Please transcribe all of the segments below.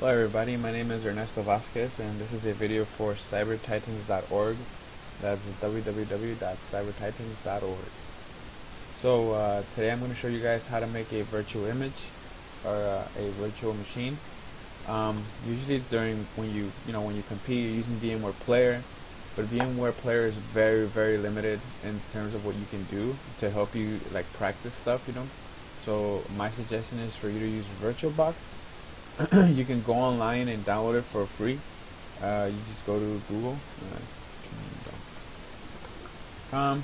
Hello everybody, my name is Ernesto Vasquez and this is a video for cybertitans.org. That's www.cybertitans.org. Today I'm going to show you guys how to make a virtual image or a virtual machine. Usually during when you compete, you're using VMware Player, but VMware Player is very limited in terms of what you can do to help you like practice stuff. So my suggestion is for you to use VirtualBox. You can go online and download it for free. You just go to Google.com,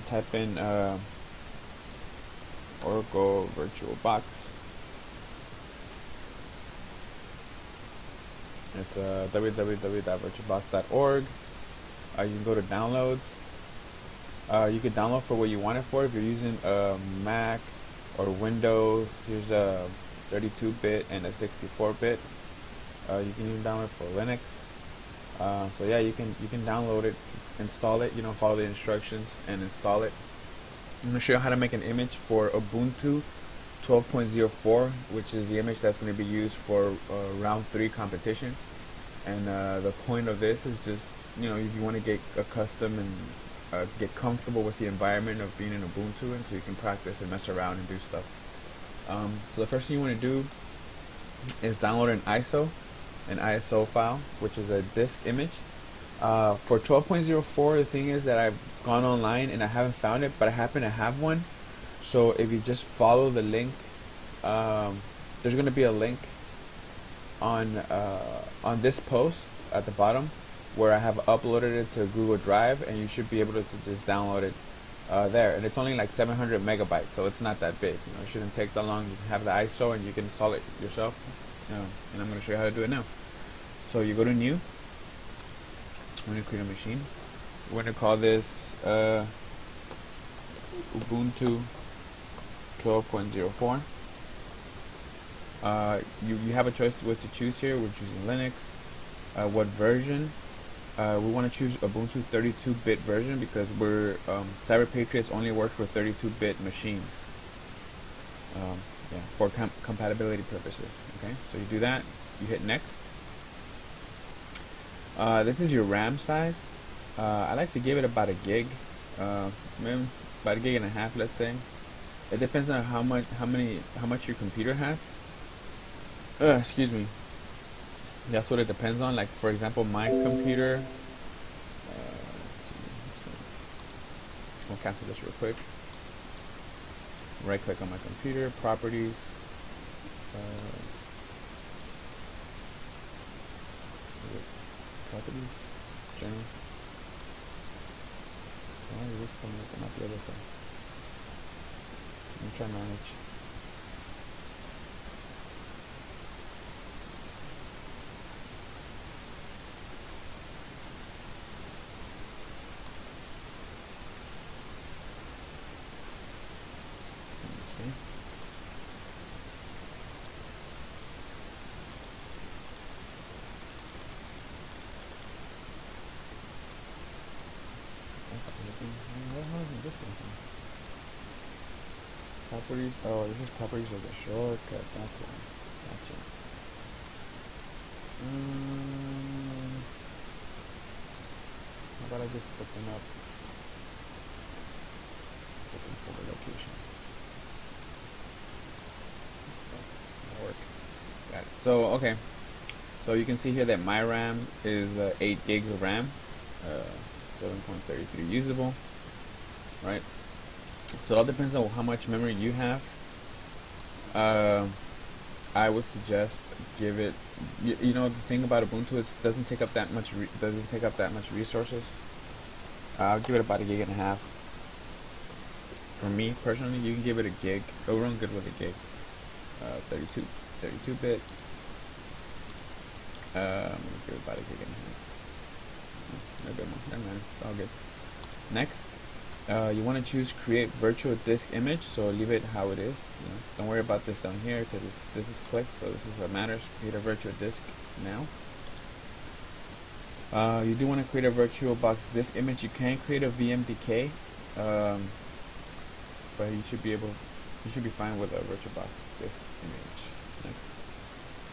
type in Oracle VirtualBox. It's www.virtualbox.org. You can go to downloads. You can download for what you want it for. If you're using Mac or Windows, here's a 32-bit and a 64-bit. You can even download for Linux. So yeah, you can download it, install it. Follow the instructions and install it. I'm gonna show you how to make an image for Ubuntu 12.04, which is the image that's going to be used for round 3 competition. And the point of this is just if you want to get accustomed and get comfortable with the environment of being in Ubuntu, and so you can practice and mess around and do stuff. So the first thing you want to do is download an ISO file, which is a disk image. For 12.04, the thing is that I've gone online and I haven't found it, but I happen to have one. So if you just follow the link, there's going to be a link on this post at the bottom where I have uploaded it to Google Drive, and you should be able to just download it there. And it's only like 700 megabytes, so it's not that big. It shouldn't take that long. You can have the ISO and you can install it yourself. And I'm going to show you how to do it now. So you go to New. I'm going to create a machine. We're going to call this Ubuntu 12.04. You have a choice what to choose here. We're choosing Linux. What version? We want to choose Ubuntu 32-bit version because we're Cyber Patriots only work for 32-bit machines. For compatibility purposes. Okay, so you do that. You hit next. This is your RAM size. I like to give it about a gig, maybe about a gig and a half, let's say. It depends on how much your computer has. Excuse me. That's what it depends on. Like for example, my computer. I'll cancel this real quick. Right click on my computer, properties. Properties, general. Why is this coming up? Not the other thing. I'm trying to manage. Okay. This one. Properties. Oh, this is properties of the shortcut. That's why. Gotcha. How about I just open up? Open folder location. That'll work. Got it. So okay. So you can see here that my RAM is 8 gigs of RAM. 7.33 usable, right? So it all depends on how much memory you have. I would suggest give it. The thing about Ubuntu, it doesn't take up that much. Resources. I'll give it about a gig and a half. For me personally, you can give it a gig. It'll run good with a gig. 32-bit. I'm gonna give it about a gig and a half. No good one. Never mind. It's all good. Next, you want to choose create virtual disk image. So leave it how it is. Don't worry about this down here because this is clicked. So this is what matters. Create a virtual disk now. You do want to create a VirtualBox disk image. You can create a VMDK, but you should be fine with a VirtualBox disk image. Next.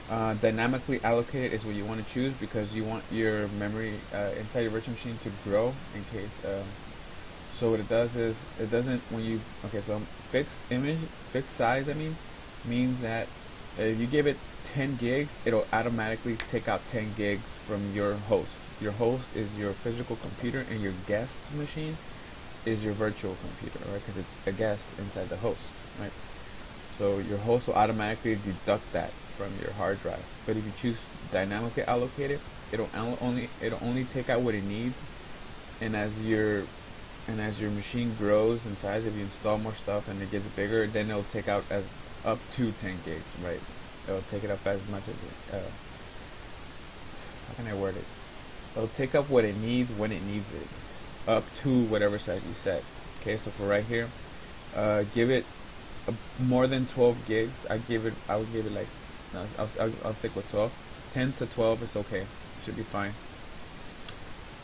Dynamically allocated is what you want to choose because you want your memory inside your virtual machine to grow in case. So what it does is it doesn't when you okay. So fixed size. I mean, means that if you give it 10 gigs, it'll automatically take out 10 gigs from your host. Your host is your physical computer, and your guest machine is your virtual computer, right? Because it's a guest inside the host, right? So your host will automatically deduct that from your hard drive. But if you choose dynamically allocated, it'll only take out what it needs, and as your machine grows in size, if you install more stuff and it gets bigger, then it'll take out as up to 10 gigs, right? It'll take it up as much as how can I word it? It'll take up what it needs when it needs it, up to whatever size you set. Okay, so for right here, give it more than 12 gigs. I would give it like, no, I'll stick with 12. 10 to 12 is okay. Should be fine.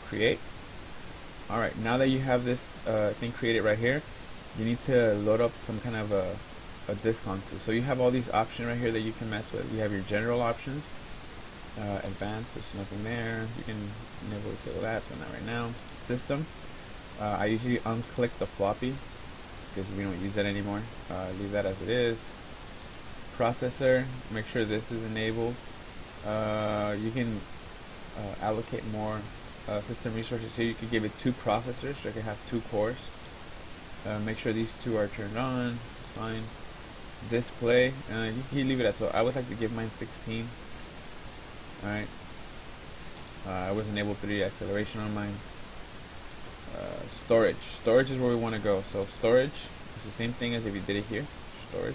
Create. Alright, now that you have this thing created right here, you need to load up some kind of a disk onto. So you have all these options right here that you can mess with. You have your general options, advanced, there's nothing there. You can enable that, but not right now. System, I usually unclick the floppy because we don't use that anymore. Leave that as it is. Processor, make sure this is enabled. You can allocate more system resources here. You could give it 2 processors, so it can have 2 cores. Make sure these 2 are turned on. It's fine. Display, you can leave it at 12. I would like to give mine 16. Alright. I was enabled 3 acceleration on mine. Storage is where we want to go. So storage is the same thing as if you did it here. Storage,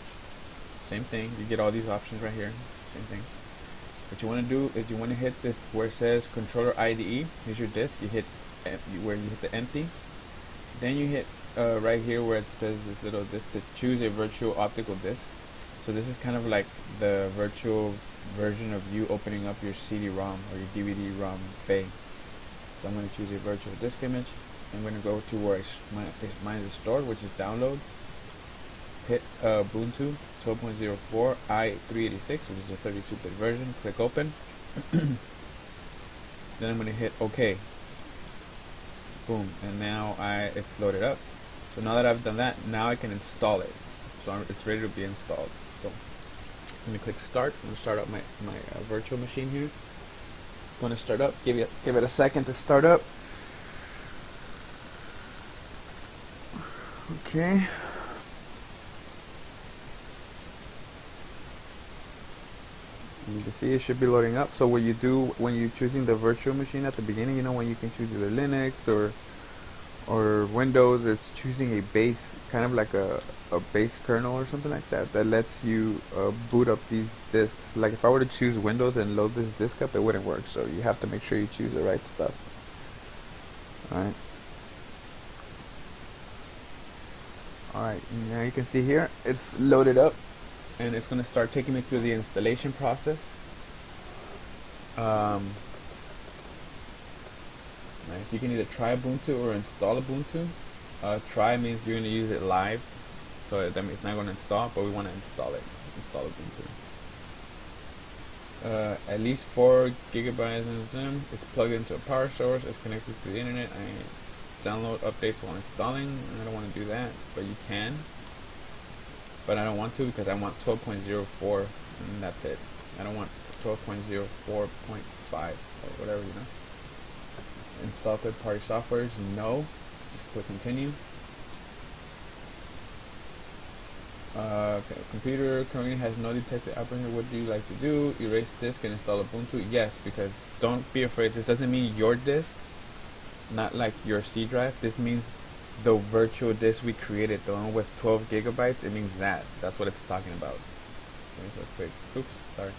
same thing. You get all these options right here. Same thing. What you want to do is you want to hit this where it says controller IDE. Here's your disk. You hit where you hit the empty. Then you hit right here where it says this little disk to choose a virtual optical disk. So this is kind of like the virtual version of you opening up your CD-ROM or your DVD-ROM bay. So I'm going to choose a virtual disk image. I'm going to go to where mine is stored, which is downloads. Hit Ubuntu 12.04 i386, which is a 32-bit version. Click open. Then I'm going to hit OK. Boom, and now it's loaded up. So now that I've done that, now I can install it. So it's ready to be installed. So let me click start. I'm going to start up my virtual machine here. It's going to start up. Give it a second to start up. Okay. You can see it should be loading up. So what you do when you're choosing the virtual machine at the beginning, you know, when you can choose either Linux or Windows, it's choosing a base, kind of like a base kernel or something like that, that lets you boot up these disks. Like if I were to choose Windows and load this disk up, it wouldn't work. So you have to make sure you choose the right stuff. Alright. Alright, now you can see here, it's loaded up. And it's going to start taking me through the installation process. Nice. You can either try Ubuntu or install Ubuntu. Try means you're going to use it live, so that means it's not going to install, but we want to install it. Install Ubuntu. At least 4 gigabytes in Zoom. It's plugged into a power source. It's connected to the internet. I download updates while installing. I don't want to do that, but you can. But I don't want to because I want 12.04 and that's it. I don't want 12.04.5 or whatever, you know. Install third-party softwares, no. Just click continue. Computer currently has no detected operator. What do you like to do? Erase disk and install Ubuntu? Yes, because don't be afraid. This doesn't mean your disk, not like your C drive. This means the virtual disk we created, the one with 12 gigabytes, it means that. That's what it's talking about. Okay, so quick. Oops, sorry.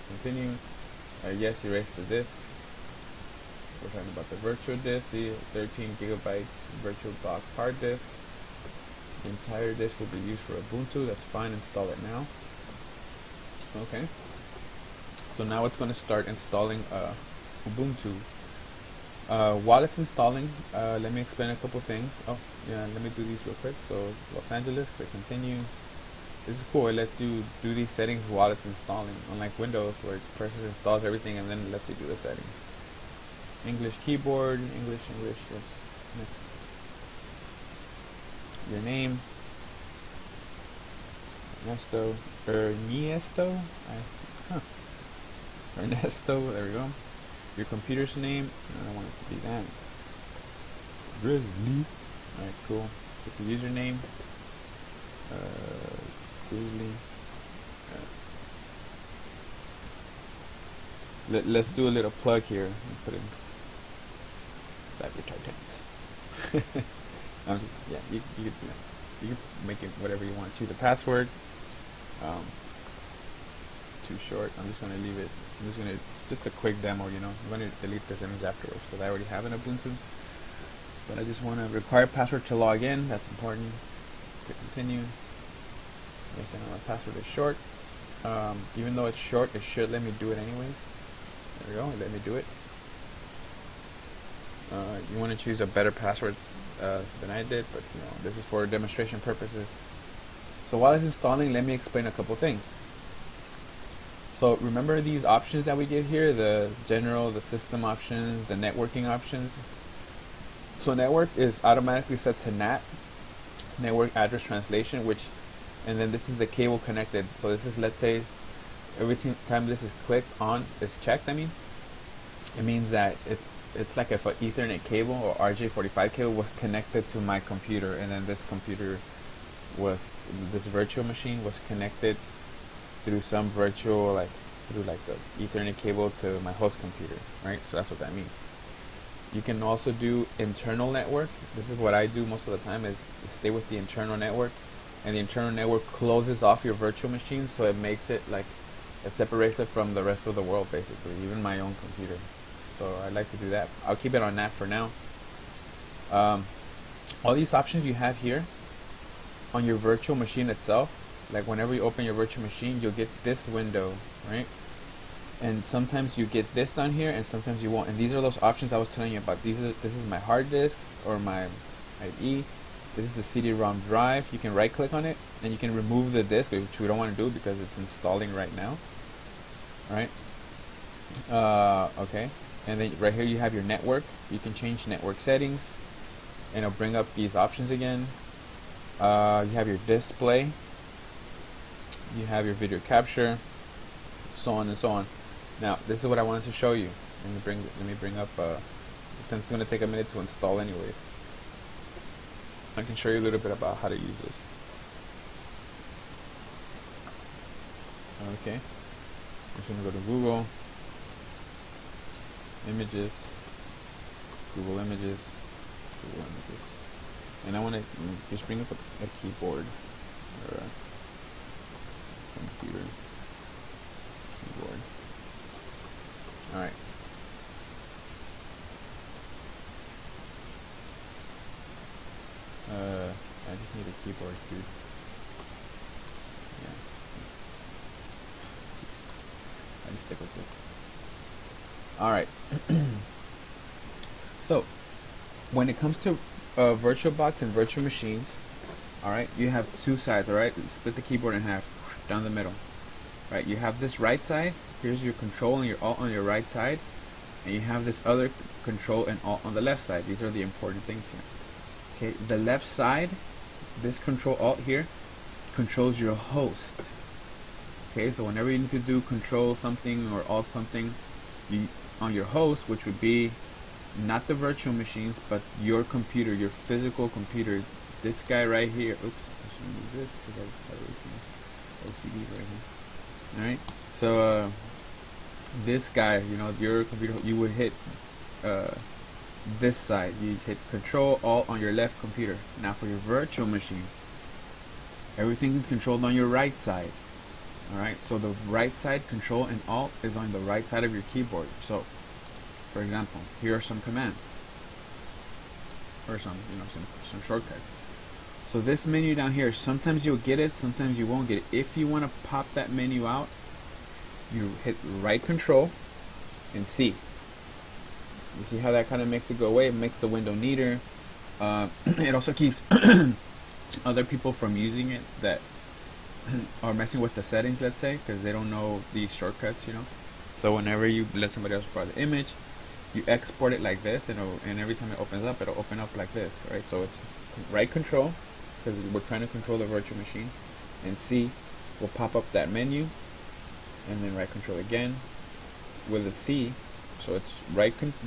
Continue. Yes, erase the disk. We're talking about the virtual disk. See, 13 gigabytes virtual box hard disk. The entire disk will be used for Ubuntu. That's fine. Install it now. Okay. So now it's going to start installing Ubuntu. While it's installing, let me explain a couple things. Oh, yeah, let me do these real quick. So, Los Angeles, click continue. This is cool. It lets you do these settings while it's installing, unlike Windows where it first installs everything and then it lets you do the settings. English keyboard, English, yes. Next. Your name. Ernesto? Ernesto, there we go. Your computer's name. I don't want it to be that. Grizzly. Alright, cool. Put the username. Grizzly. Let's do a little plug here. Put in Cyber Titans. Yeah, you could do that. You can make it whatever you want. Choose a password. Too short. I'm just gonna leave it. It's just a quick demo, you know. I'm gonna delete this image afterwards because I already have an Ubuntu. But I just want to require password to log in. That's important. Click continue. Yes, I know my password is short. Even though it's short, it should let me do it anyways. There we go. Let me do it. You want to choose a better password than I did, but you know, this is for demonstration purposes. So while it's installing, let me explain a couple things. So remember these options that we get here, the general, the system options, the networking options. So network is automatically set to NAT, network address translation, and then this is the cable connected. So this is, let's say, every time this is clicked on, is checked, it means that it's like if an Ethernet cable or RJ45 cable was connected to my computer, and then this virtual machine was connected through some virtual, through the Ethernet cable to my host computer, right? So that's what that means. You can also do internal network. This is what I do most of the time, is stay with the internal network, and the internal network closes off your virtual machine, so it makes it it separates it from the rest of the world, basically, even my own computer. So I like to do that. I'll keep it on that for now. All these options you have here on your virtual machine itself, like whenever you open your virtual machine, you'll get this window, right? And sometimes you get this down here, and sometimes you won't. And these are those options I was telling you about. This is my hard disk or my IE. This is the CD-ROM drive. You can right-click on it, and you can remove the disk, which we don't want to do because it's installing right now. All right. Okay. And then right here you have your network. You can change network settings, and it'll bring up these options again. You have your display. You have your video capture, so on and so on. Now, this is what I wanted to show you. Let me bring up, since it's going to take a minute to install anyway, I can show you a little bit about how to use this. Okay, I'm just going to go to Google Images, and I want to just bring up a keyboard or a computer keyboard. Alright. I just need a keyboard, dude. Yeah. I just stick with this. Alright. So, when it comes to VirtualBox and virtual machines, alright, you have two sides, alright? Split the keyboard in half, down the middle. Right, you have this right side, here's your control and your alt on your right side, and you have this other control and alt on the left side. These are the important things here. Okay, the left side, this control alt here, controls your host. Okay, so whenever you need to do control something or alt something, on your host, which would be not the virtual machines, but your computer, your physical computer, this guy right here. Oops, I should move this because I have OCD right here. Alright, so this guy, your computer, you would hit this side. You hit Control Alt on your left computer. Now for your virtual machine, everything is controlled on your right side. Alright, so the right side, Control and Alt, is on the right side of your keyboard. So, for example, here are some commands, or some shortcuts. So this menu down here, sometimes you'll get it, sometimes you won't get it. If you want to pop that menu out, you hit right control and C. You see how that kind of makes it go away? It makes the window neater. It also keeps other people from using it that or messing with the settings, let's say, because they don't know these shortcuts, So whenever you let somebody else borrow the image, you export it like this, and every time it opens up, it'll open up like this, right? So it's right control, because we're trying to control the virtual machine, and C will pop up that menu, and then right control again with a C, so it's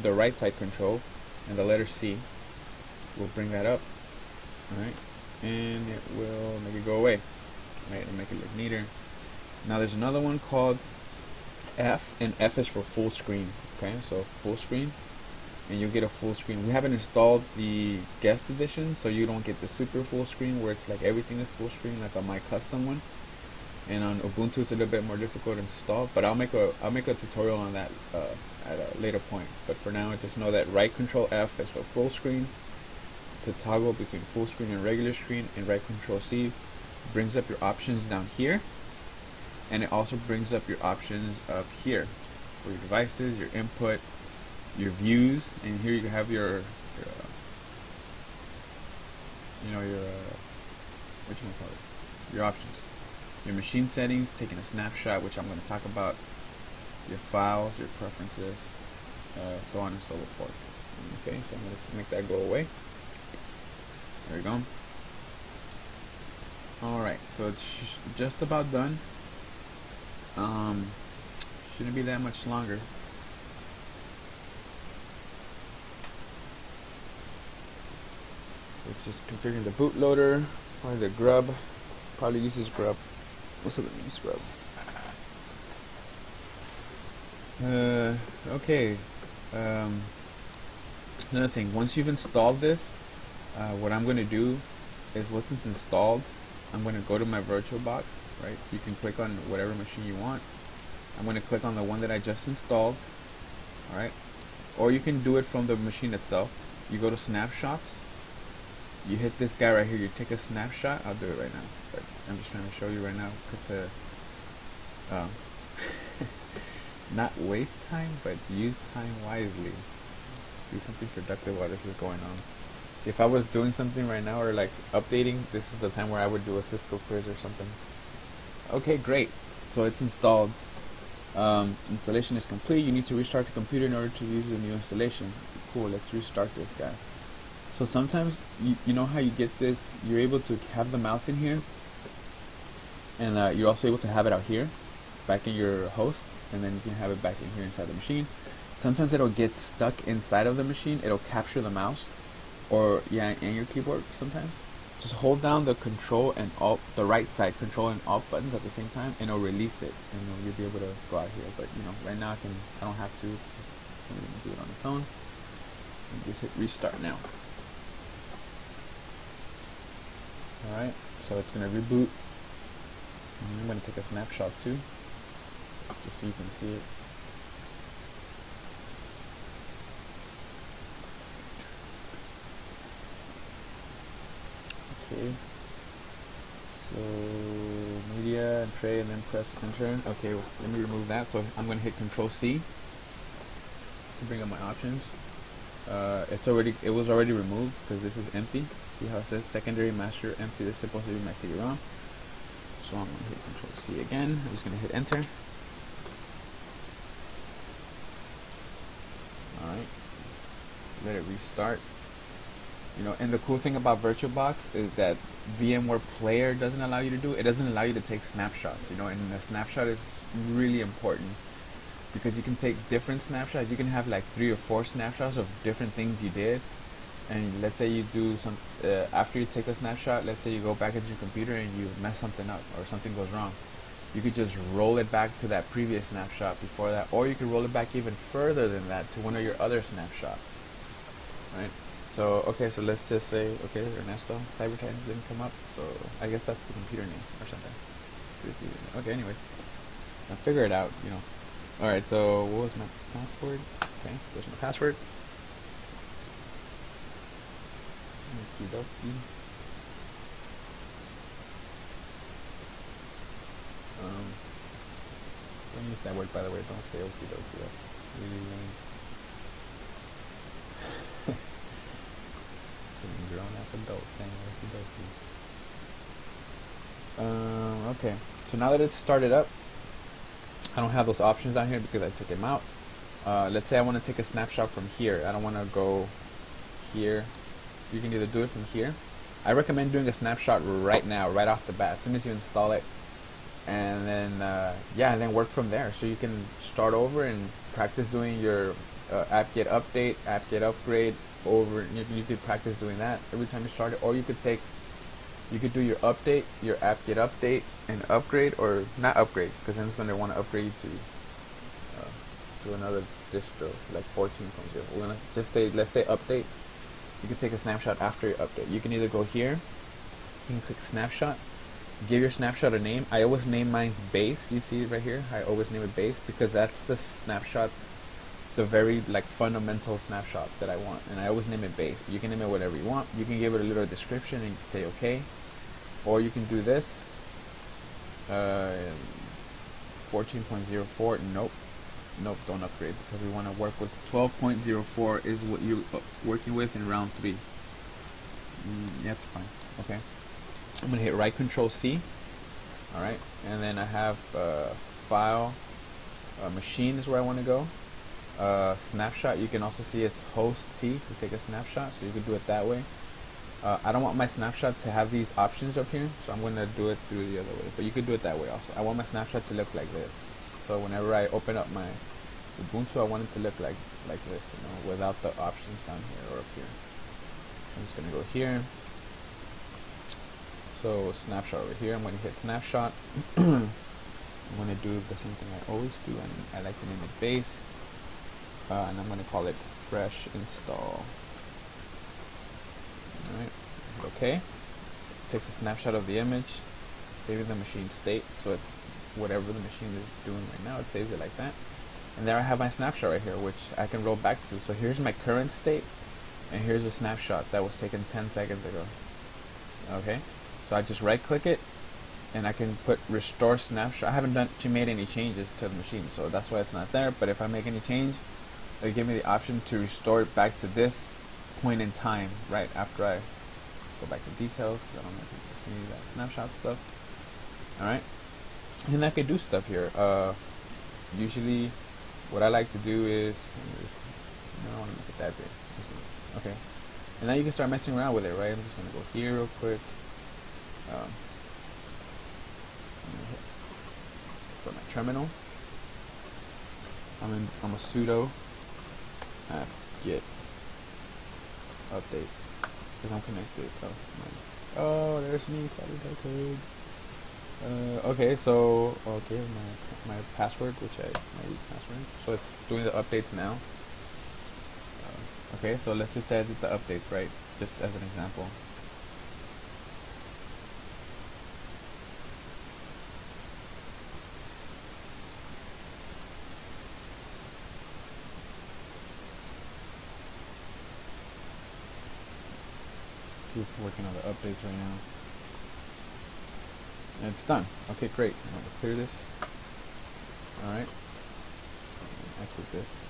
the right side control, and the letter C will bring that up, all right, and it will make it go away, right, and make it look neater. Now there's another one called F, and F is for full screen. Okay, so full screen, and you'll get a full screen. We haven't installed the guest edition, so you don't get the super full screen where it's like everything is full screen, like on my custom one. And on Ubuntu, it's a little bit more difficult to install. But I'll make a tutorial on that at a later point. But for now, just know that right control F is for full screen, to toggle between full screen and regular screen, and right control C brings up your options down here, and it also brings up your options up here for your devices, your input, your views, and here you have your what you call it, your options, your machine settings, taking a snapshot, which I'm going to talk about, your files, your preferences, so on and so forth. Okay, so I'm going to make that go away. There we go. Alright, so it's just about done. Shouldn't be that much longer. It's just configuring the bootloader, probably the grub, probably uses grub. What's the name? Grub. Okay. Another thing, once you've installed this, what I'm going to do is once it's installed, I'm going to go to my VirtualBox, right? You can click on whatever machine you want. I'm going to click on the one that I just installed, alright? Or you can do it from the machine itself. You go to snapshots, you hit this guy right here, you take a snapshot. I'll do it right now, but I'm just trying to show you right now to not waste time, but use time wisely. Do something productive while this is going on. See, if I was doing something right now or like updating, this is the time where I would do a Cisco quiz or something. Okay, great. So it's installed. Installation is complete. You need to restart the computer in order to use the new installation. Cool, let's restart this guy. So sometimes, you know how you get this, you're able to have the mouse in here, and you're also able to have it out here, back in your host, and then you can have it back in here inside the machine. Sometimes it'll get stuck inside of the machine, it'll capture the mouse, or and your keyboard sometimes. Just hold down the control and alt, the right side control and alt buttons at the same time, and it'll release it, and you'll be able to go out here. But right now I don't have to. It's going to do it on its own. And just hit restart now. All right, so it's going to reboot. And I'm going to take a snapshot too, just so you can see it. Okay, so media and tray, and then press enter. Okay, let me remove that. So I'm going to hit Control C to bring up my options. It was already removed because this is empty. See how it says secondary master empty? This is supposed to be my CD-ROM. So I'm going to hit Control C again. I'm just going to hit enter. Alright, let it restart. And the cool thing about VirtualBox is that VMware Player doesn't allow you to do it. It doesn't allow you to take snapshots, and the snapshot is really important because you can take different snapshots. You can have like 3 or 4 snapshots of different things you did. And let's say you do some, after you take a snapshot, let's say you go back into your computer and you mess something up or something goes wrong. You could just roll it back to that previous snapshot before that, or you could roll it back even further than that to one of your other snapshots, right? So, okay, so let's just say, okay, Ernesto, Cyber Titans didn't come up, so I guess that's the computer name or something. Okay, anyways, I'll figure it out, Alright, so what was my password? Okay, there's my password. Okie dokie. Don't use that word, by the way, don't say okie dokie, that's really lame. Grown up adult saying okie dokie. Okay, so now that it's started up, I don't have those options down here because I took them out. Let's say I want to take a snapshot from here. I don't want to go here. You can either do it from here. I recommend doing a snapshot right now, right off the bat, as soon as you install it, and then yeah, and then work from there. So you can start over and practice doing your apt-get update, apt-get upgrade over. You could practice doing that every time you start it, or you could do your update, your apt-get update and upgrade, or not upgrade, because then it's going to want to upgrade you to another distro like 14.0. We're gonna just say, let's say update. You can take a snapshot after your update. You can either go here, you can click snapshot, give your snapshot a name. I always name mine's base. You see it right here. I always name it base because that's the snapshot, the very like fundamental snapshot that I want, and I always name it base. You can name it whatever you want. You can give it a little description and say okay, or you can do this. 14.04. Nope, don't upgrade because we want to work with 12.04 is what you're working with in round 3. Yeah, that's fine. Okay, I'm gonna hit right Control C. All right, and then I have file, machine is where I want to go. Snapshot, you can also see it's host T to take a snapshot, so you can do it that way. I don't want my snapshot to have these options up here, so I'm going to do it through the other way, but you could do it that way also. I want my snapshot to look like this. So whenever I open up my Ubuntu, I want it to look like this, you know, without the options down here or up here. I'm just going to go here. So snapshot over here, I'm going to hit snapshot. I'm going to do the same thing I always do, and I like to name it base. And I'm going to call it fresh install. Alright, okay. Takes a snapshot of the image, saving the machine state, so it, whatever the machine is doing right now, it saves it like that. And there I have my snapshot right here, which I can roll back to. So here's my current state, and here's a snapshot that was taken 10 seconds ago. Okay, so I just right click it, and I can put restore snapshot. I haven't made any changes to the machine, so that's why it's not there. But if I make any change, it'll give me the option to restore it back to this point in time right after I go back to details, because I don't know if you can see that snapshot stuff. Alright, and I can do stuff here. Usually what I like to do is, I don't want to make it that big. Okay, and now you can start messing around with it, right? I'm just going to go here real quick. Put my terminal. I'm a sudo apt-get update because I'm connected. Oh, there's me. Sorry, codes. Okay, so my password, my root password. So it's doing the updates now. Okay, so let's just say I did the updates, right? Just as an example. It's working on the updates right now. And it's done. Okay, great. I'm going to clear this. Alright. Exit this.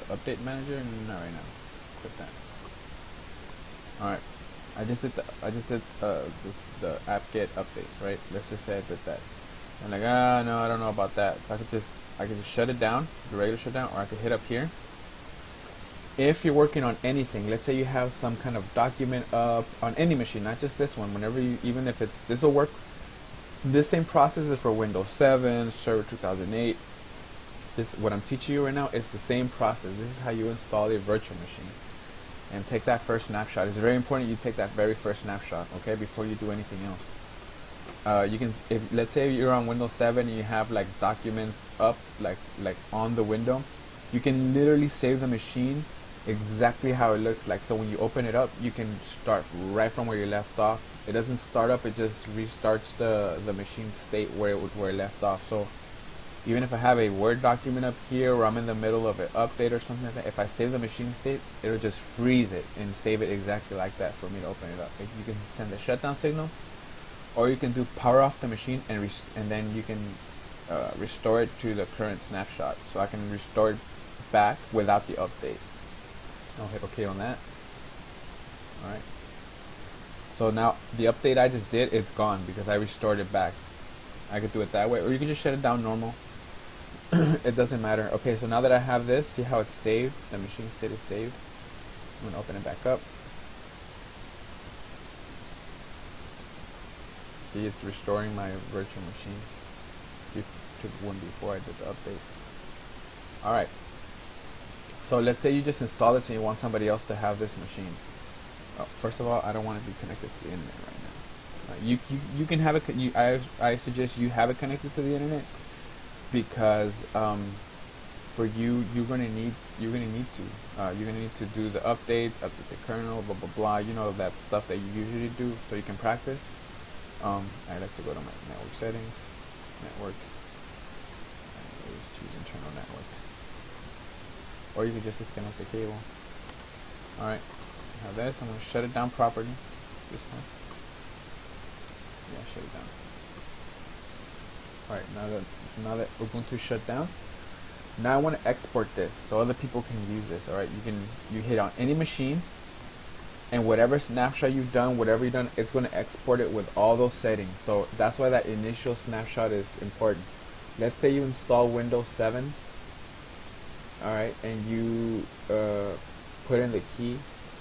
The update manager, not right now. Quit that. Alright. I just did the apt-get updates, right? Let's just say I did that. I'm like, no, I don't know about that. So I could just shut it down, the regular shutdown, or I could hit up here. If you're working on anything, let's say you have some kind of document up on any machine, not just this one, whenever you, even if it's, this will work, this same process is for Windows 7, Server 2008, this, what I'm teaching you right now is the same process. This is how you install a virtual machine, and take that first snapshot. It's very important you take that very first snapshot, okay, before you do anything else. You can, if let's say you're on Windows 7 and you have like documents up, like on the window, you can literally save the machine exactly how it looks like. So when you open it up, you can start right from where you left off. It doesn't start up, it just restarts the machine state where it left off. So even if I have a Word document up here or I'm in the middle of an update or something like that, if I save the machine state, it'll just freeze it and save it exactly like that for me to open it up. Like, you can send a shutdown signal, or you can do power off the machine and then you can restore it to the current snapshot. So I can restore it back without the update. I'll hit OK on that. Alright. So now the update I just did, it's gone because I restored it back. I could do it that way, or you can just shut it down normal. It doesn't matter. Okay, so now that I have this, see how it's saved? The machine state is saved. I'm gonna open it back up. See, it's restoring my virtual machine to one before I did the update. Alright, so let's say you just install this and you want somebody else to have this machine. First of all, I don't want to be connected to the internet right now. You can have it. I suggest you have it connected to the internet because for you're gonna need to do the updates, update the kernel, blah blah blah. You know, that stuff that you usually do, so you can practice. I like to go to my network settings, network. I always choose internal network, or you can just disconnect the cable. All right, I have this. I'm gonna shut it down properly. This one. Yeah, shut it down. All right, now that Ubuntu shut down, now I want to export this so other people can use this. All right, you hit on any machine, and whatever snapshot you've done, it's going to export it with all those settings. So that's why that initial snapshot is important. Let's say you install Windows 7, all right, and you put in the key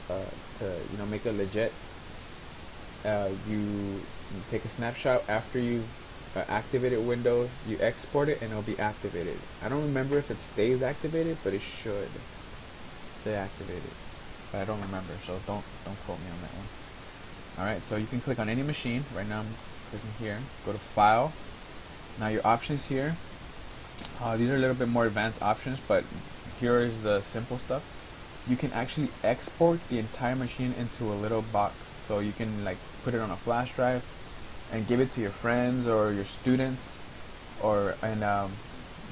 to make it legit. You take a snapshot after you activated Windows, you export it, and it'll be activated. I don't remember if it stays activated, but it should stay activated. But I don't remember, so don't quote me on that one. Alright, so you can click on any machine. Right now I'm clicking here. Go to File. Now your options here. These are a little bit more advanced options, but here is the simple stuff. You can actually export the entire machine into a little box. So you can like put it on a flash drive and give it to your friends or your students, and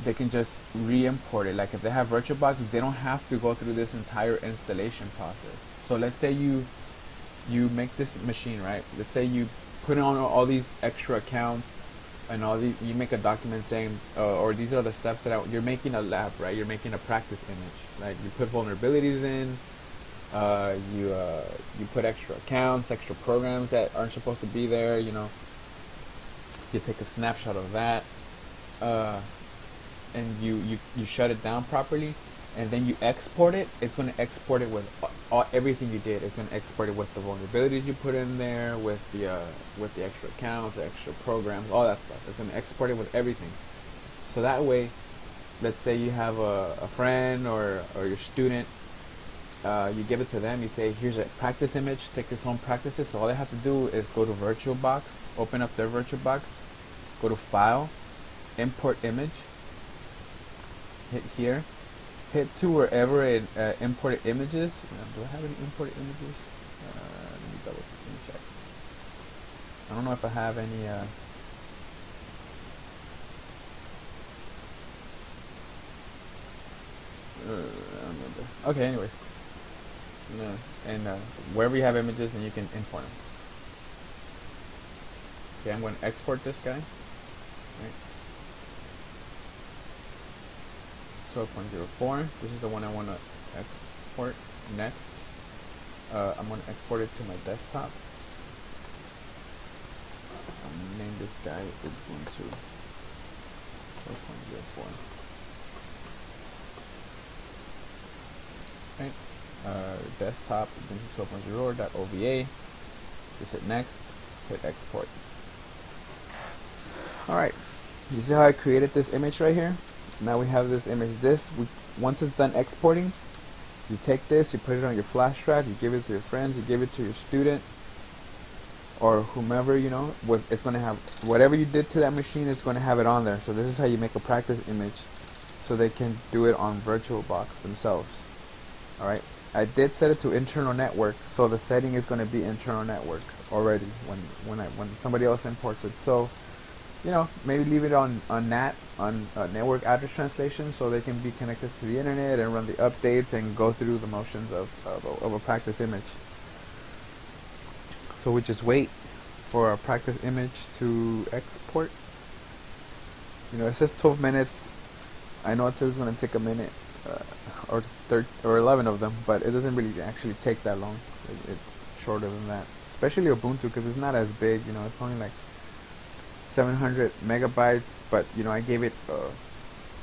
they can just re-import it. Like if they have VirtualBox, they don't have to go through this entire installation process. So let's say you make this machine, right? Let's say you put on all these extra accounts and you make a document saying, or these are the steps that you're making a lab, right? You're making a practice image. Like you put vulnerabilities in, you put extra accounts, extra programs that aren't supposed to be there. You take a snapshot of that, and you shut it down properly, and then you export it. It's going to export it with everything you did. It's going to export it with the vulnerabilities you put in there, with the extra accounts, the extra programs, all that stuff. It's going to export it with everything. So that way, let's say you have a friend or your student. You give it to them. You say, here's a practice image. Take this home, practice it. So all they have to do is go to VirtualBox, open up their VirtualBox, go to File, Import Image. Hit here. Hit to wherever it imported images. Do I have any imported images? Let me double check. I don't know if I have any. I don't remember. Okay, anyways. Yeah, and wherever you have images, and you can import them. Okay, I'm going to export this guy. Right. 12.04. This is the one I want to export next. I'm going to export it to my desktop. I'm going to name this guy Ubuntu 12.04. Right. Desktop Ubuntu 12.0.ova. Just hit next. Hit export. Alright, you see how I created this image right here? Now we have this image. Once it's done exporting, you take this, you put it on your flash drive, you give it to your friends, you give it to your student, or whomever, it's going to have, whatever you did to that machine is going to have it on there. So this is how you make a practice image, so they can do it on VirtualBox themselves. Alright, I did set it to internal network, so the setting is going to be internal network already when somebody else imports it. So maybe leave it on NAT, on network address translation, so they can be connected to the internet and run the updates and go through the motions of a practice image. So we just wait for our practice image to export. It says 12 minutes. I know it says it's going to take a minute, or 11 of them, but it doesn't really actually take that long. It's shorter than that. especially Ubuntu, because it's not as big. You know, it's only like 700 megabytes, but you know, I gave it.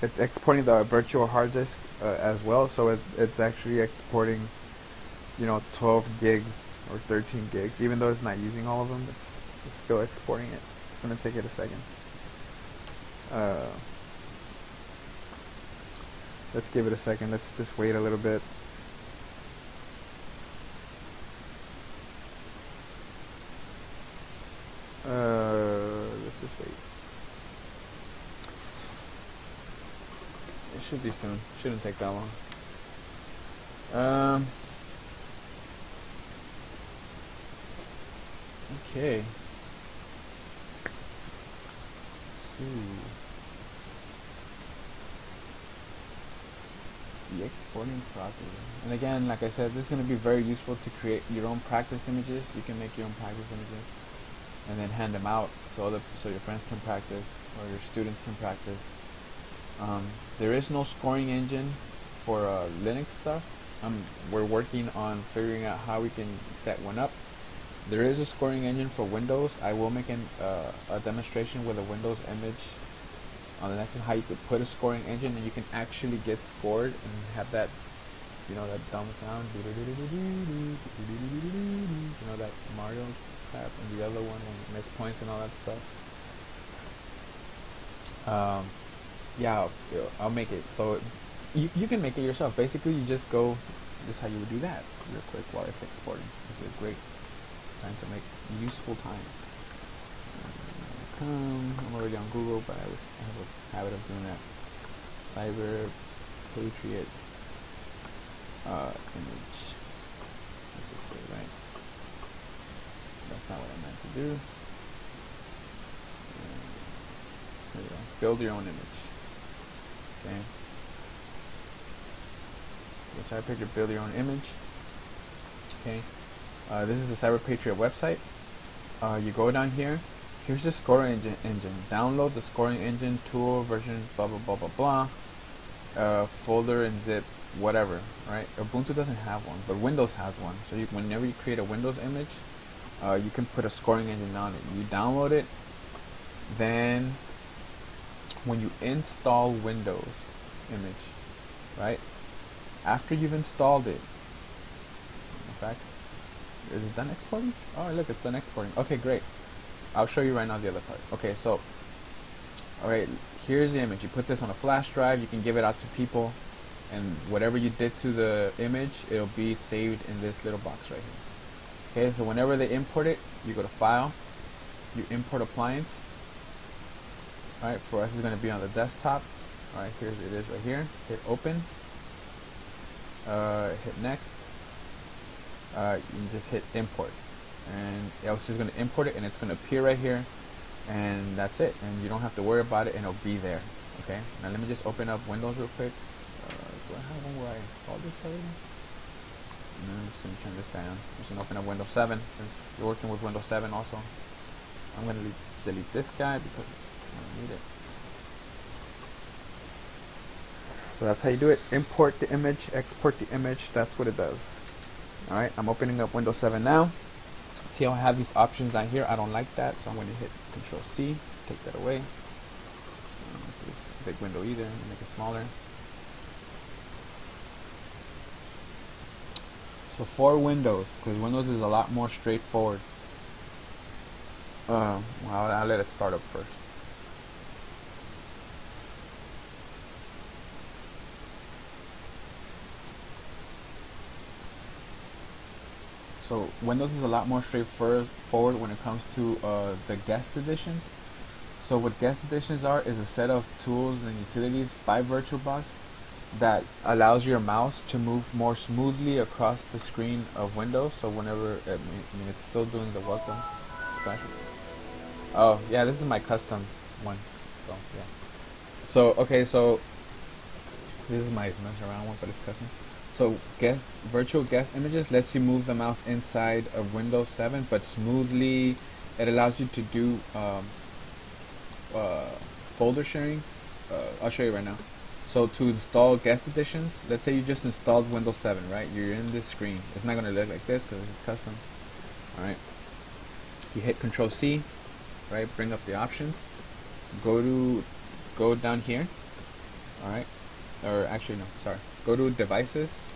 It's exporting the virtual hard disk as well, so it's actually exporting, you know, 12 gigs or 13 gigs. Even though it's not using all of them, it's still exporting it. It's gonna take it a second. Uh, let's give it a second. Let's just wait a little bit. Let's just wait. It should be soon. Shouldn't take that long. Okay. So, the exporting process. And again, like I said, this is going to be very useful to create your own practice images. You can make your own practice images and then hand them out so your friends can practice or your students can practice. There is no scoring engine for Linux stuff. We're working on figuring out how we can set one up. There is a scoring engine for Windows. I will make a demonstration with a Windows image on the next one, how you could put a scoring engine and you can actually get scored and have that, you know, that dumb sound, you know, that Mario crap, and the other one when you miss points and all that stuff. Yeah, I'll make it. So you can make it yourself. Basically, you just go. This is how you would do that real quick while it's exporting. This is a great time to make useful time. I'm already on Google, but I have a habit of doing that. Cyber Patriot image. Let's just say right. That's not what I meant to do. There you go. Build your own image. Okay. So Cyber Patriot, build your own image. Okay. This is the Cyber Patriot website. You go down here. Here's the scoring engine. Download the scoring engine tool version blah blah blah blah blah. Folder and zip whatever. Right. Ubuntu doesn't have one, but Windows has one. So whenever you create a Windows image, you can put a scoring engine on it. You download it. Then when you install Windows image, right? After you've installed it, in fact, is it done exporting? Oh, look, it's done exporting. Okay, great. I'll show you right now the other part. Okay, so, alright, here's the image. You put this on a flash drive, you can give it out to people, and whatever you did to the image, it'll be saved in this little box right here. Okay, so whenever they import it, you go to File, you import appliance. Alright, for us it's going to be on the desktop. Alright, here it is right here. Hit Open. Hit Next. You just hit Import. And it's just going to import it and it's going to appear right here. And that's it. And you don't have to worry about it and it'll be there. Okay, now let me just open up Windows real quick. How long will I install this already? And I'm just going to turn this guy on. I'm just going to open up Windows 7 since you're working with Windows 7 also. I'm going to delete this guy because I don't need it. So that's how you do it. Import the image, export the image. That's what it does. Alright, I'm opening up Windows 7 now. See how I have these options down here? I don't like that, so I'm going to hit Control C, take that away. Big window either, make it smaller. So for Windows, because Windows is a lot more straightforward. Well, I'll let it start up first. So Windows is a lot more straightforward when it comes to the guest editions. So what guest editions are is a set of tools and utilities by VirtualBox that allows your mouse to move more smoothly across the screen of Windows. So whenever, I mean it's still doing the welcome special. Oh yeah, this is my custom one. So yeah. So okay, so this is my mess around one, but it's custom. So virtual guest images lets you move the mouse inside of Windows 7, but smoothly. It allows you to do folder sharing. I'll show you right now. So to install guest editions, let's say you just installed Windows 7, right? You're in this screen. It's not going to look like this because this is custom. Alright. you hit Control C, right? Bring up the options. Go down here, all right? Or actually no, sorry. Go to Devices,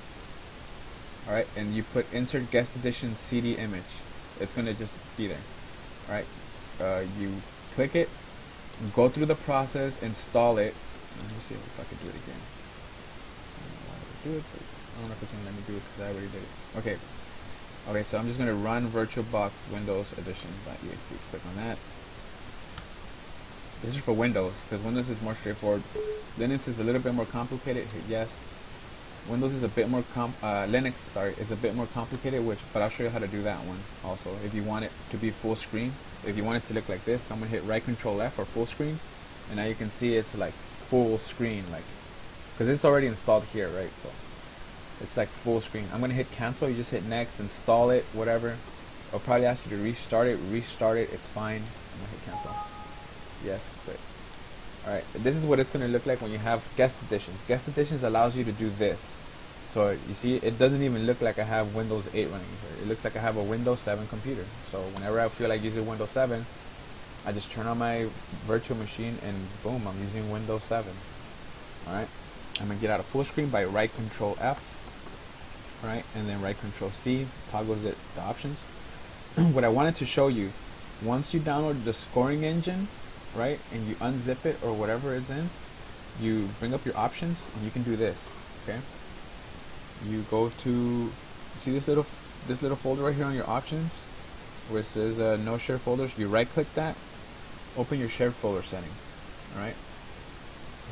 all right, and you put Insert Guest Edition CD Image. It's gonna just be there, all right? You click it, go through the process, install it. Let me see if I can do it again. I don't know why I would do it, but I don't know if it's gonna let me do it because I already did it. Okay. Okay, so I'm just gonna run VirtualBox Windows Edition.exe. Click on that. This is for Windows because Windows is more straightforward. Linux is a little bit more complicated. Hit yes. Windows is a bit more Linux, sorry, is a bit more complicated. But I'll show you how to do that one also. If you want it to be full screen, if you want it to look like this, I'm gonna hit right Control F for full screen, and now you can see it's like full screen, like because it's already installed here, right? So it's like full screen. I'm gonna hit cancel. You just hit next, install it, whatever. I'll probably ask you to restart it. It's fine. I'm gonna hit cancel. Yes, quit. Alright, this is what it's gonna look like when you have guest editions. Guest editions allows you to do this. So you see, it doesn't even look like I have Windows 8 running here. It looks like I have a Windows 7 computer. So whenever I feel like using Windows 7, I just turn on my virtual machine and boom, I'm using Windows 7. Alright, I'm gonna get out of full screen by right Control F. Right, and then right Control C toggles the options. What I wanted to show you, once you download the scoring engine, right, and you unzip it or whatever it's in, you bring up your options and you can do this. Okay, you go to see this little folder right here on your options where it says no share folders. You right click that, open your shared folder settings. All right,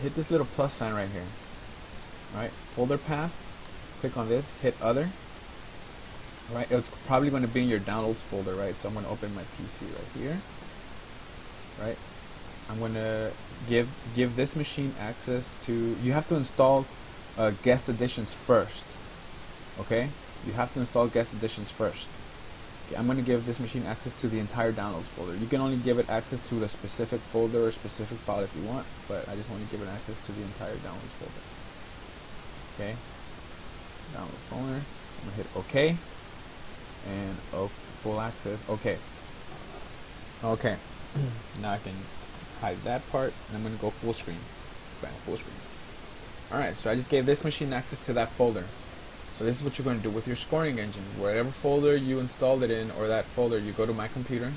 hit this little plus sign right here. All right, folder path. Click on this, hit other. Right, it's probably going to be in your downloads folder, right? So I'm going to open my PC right here. Right, I'm going to give this machine access to. You have to install guest editions first. Okay, you have to install guest editions first. Okay, I'm going to give this machine access to the entire downloads folder. You can only give it access to the specific folder or specific file if you want, but I just want to give it access to the entire downloads folder. Okay. Download folder. I'm gonna hit OK, and full access. Okay. Okay. Now I can hide that part, and I'm gonna go full screen. Bang, full screen. All right. So I just gave this machine access to that folder. So this is what you're gonna do with your scoring engine. Whatever folder you installed it in, or that folder, you go to My Computer.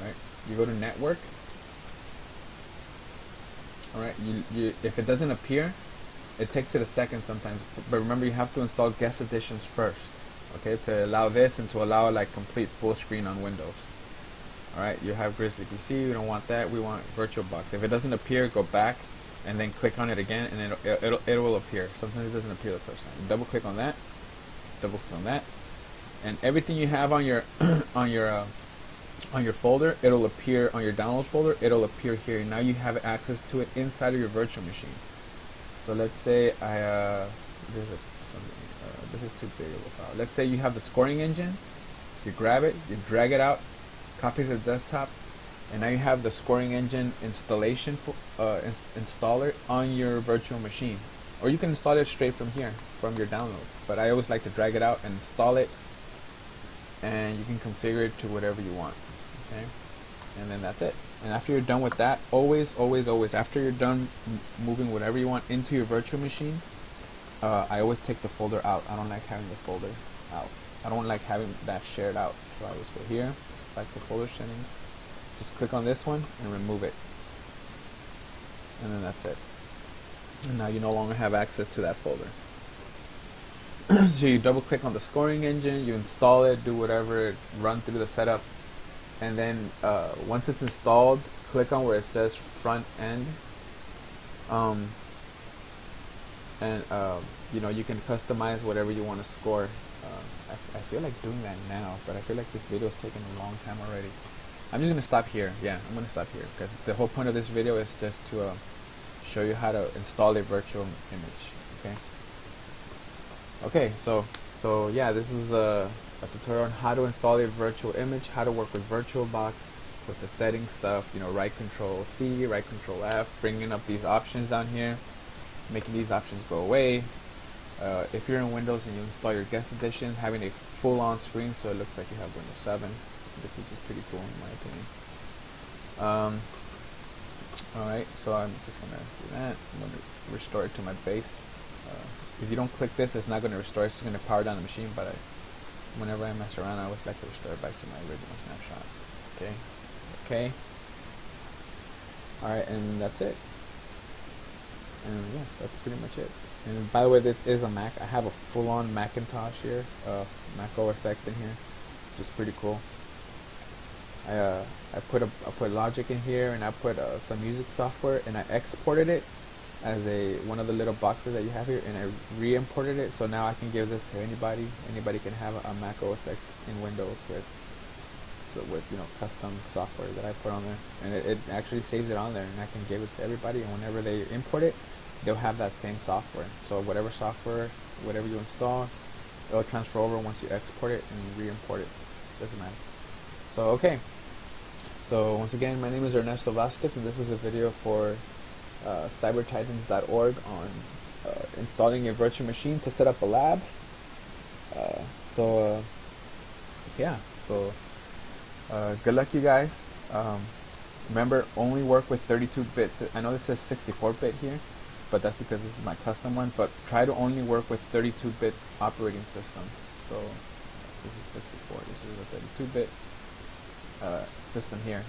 Right. You go to Network. All right. You if it doesn't appear, it takes it a second sometimes, but remember you have to install guest editions first, okay, to allow this and to allow like complete full screen on Windows. Alright, you have Grizzly PC, we don't want that, we want VirtualBox. If it doesn't appear, go back and then click on it again and it will appear. Sometimes it doesn't appear the first time. Double click on that, and everything you have on your on your folder, it'll appear on your downloads folder, it'll appear here. Now you have access to it inside of your virtual machine. So let's say this is too big of a file. Let's say you have the scoring engine, you grab it, you drag it out, copy it to the desktop, and now you have the scoring engine installation installer on your virtual machine. Or you can install it straight from here, from your downloads. But I always like to drag it out and install it, and you can configure it to whatever you want. Okay, and then that's it. And after you're done with that, always, after you're done moving whatever you want into your virtual machine, I always take the folder out. I don't like having the folder out. I don't like having that shared out. So I always go here, back to folder settings, just click on this one and remove it. And then that's it. And now you no longer have access to that folder. So you double click on the scoring engine, you install it, do whatever, run through the setup. And then once it's installed, click on where it says front end, and you know, you can customize whatever you want to score. I feel like doing that now, but I feel like this video is taking a long time already. I'm just gonna stop here. Yeah, I'm gonna stop here because the whole point of this video is just to show you how to install a virtual image. Okay, so yeah, this is a tutorial on how to install a virtual image, how to work with VirtualBox, with the settings stuff, you know, right Control C, right Control F, bringing up these options down here, making these options go away. If you're in Windows and you install your guest edition, having a full-on screen so it looks like you have Windows 7. which is pretty cool in my opinion. Um, Alright, so I'm just gonna do that. I'm gonna restore it to my base. If you don't click this, it's not gonna restore. It's just gonna power down the machine. But whenever I mess around, I always like to restore it back to my original snapshot. Okay, okay. Alright, and that's it. And yeah, that's pretty much it. And by the way, this is a Mac. I have a full-on Macintosh here, Mac OS X in here, which is pretty cool. I put Logic in here, and I put some music software, and I exported it as one of the little boxes that you have here, and I re-imported it. So now I can give this to anybody. Anybody can have a Mac OS X in Windows with custom software that I put on there, and it actually saves it on there, and I can give it to everybody. And whenever they import it, they'll have that same software. So whatever software, whatever you install, it'll transfer over once you export it and re-import it. Doesn't matter. So okay. So once again, my name is Ernesto Vasquez, and this was a video for cybertitans.org on installing a virtual machine to set up a lab. Yeah. So good luck, you guys. Remember, only work with 32 bits. I know this says 64-bit here, but that's because this is my custom one. But try to only work with 32-bit operating systems. So this is 64. This is a 32-bit system here.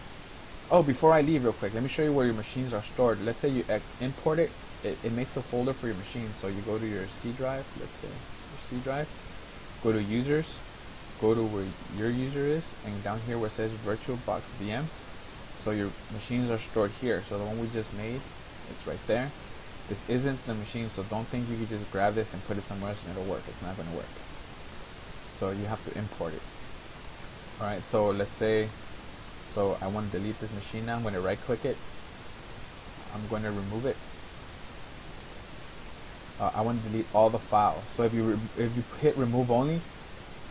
Oh, before I leave real quick, let me show you where your machines are stored. Let's say you import it, it makes a folder for your machine. So you go to your C drive, let's say your C drive, go to users, go to where your user is, and down here where it says VirtualBox VMs. So your machines are stored here. So the one we just made, it's right there. This isn't the machine, so don't think you can just grab this and put it somewhere else and it'll work. It's not going to work. So you have to import it. Alright, so let's say, so I want to delete this machine now. I'm going to right click it. I'm going to remove it. I want to delete all the files. So if you hit remove only,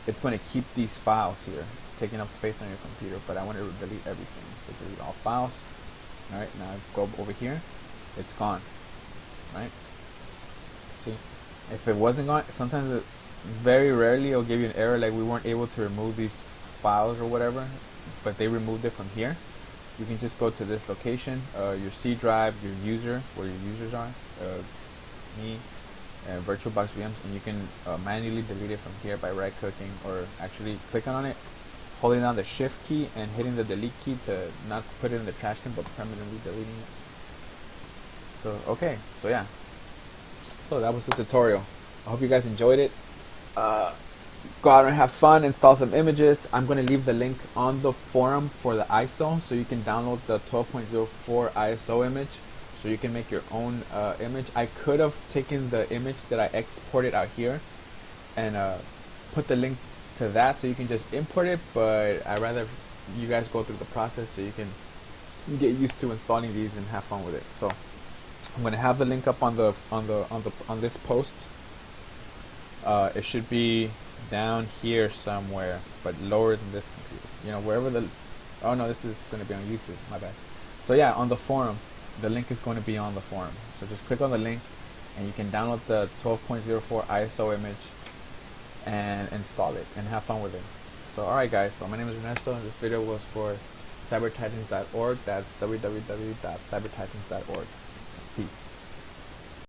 it's going to keep these files here, taking up space on your computer. But I want to delete everything. So delete all files. Alright, now go over here. It's gone. Right? See? If it wasn't gone, sometimes very rarely it'll give you an error like we weren't able to remove these files or whatever, but they removed it from here. You can just go to this location, your C drive, your user, where your users are, me, VirtualBox VMs, and you can manually delete it from here by right clicking, or actually clicking on it, holding down the shift key and hitting the delete key to not put it in the trash can but permanently deleting it. So okay, so yeah, so that was the tutorial. I hope you guys enjoyed it. Go out and have fun, install some images. I'm going to leave the link on the forum for the ISO, so you can download the 12.04 ISO image, so you can make your own image. I could have taken the image that I exported out here and put the link to that, so you can just import it, but I'd rather you guys go through the process so you can get used to installing these and have fun with it. So I'm going to have the link up on this post. It should be down here somewhere, but lower than this computer. You know, wherever the... Oh no, this is going to be on YouTube. My bad. So yeah, on the forum, the link is going to be on the forum. So just click on the link, and you can download the 12.04 ISO image and install it and have fun with it. So alright guys, so my name is Ernesto, and this video was for cybertitans.org. That's www.cybertitans.org. Peace.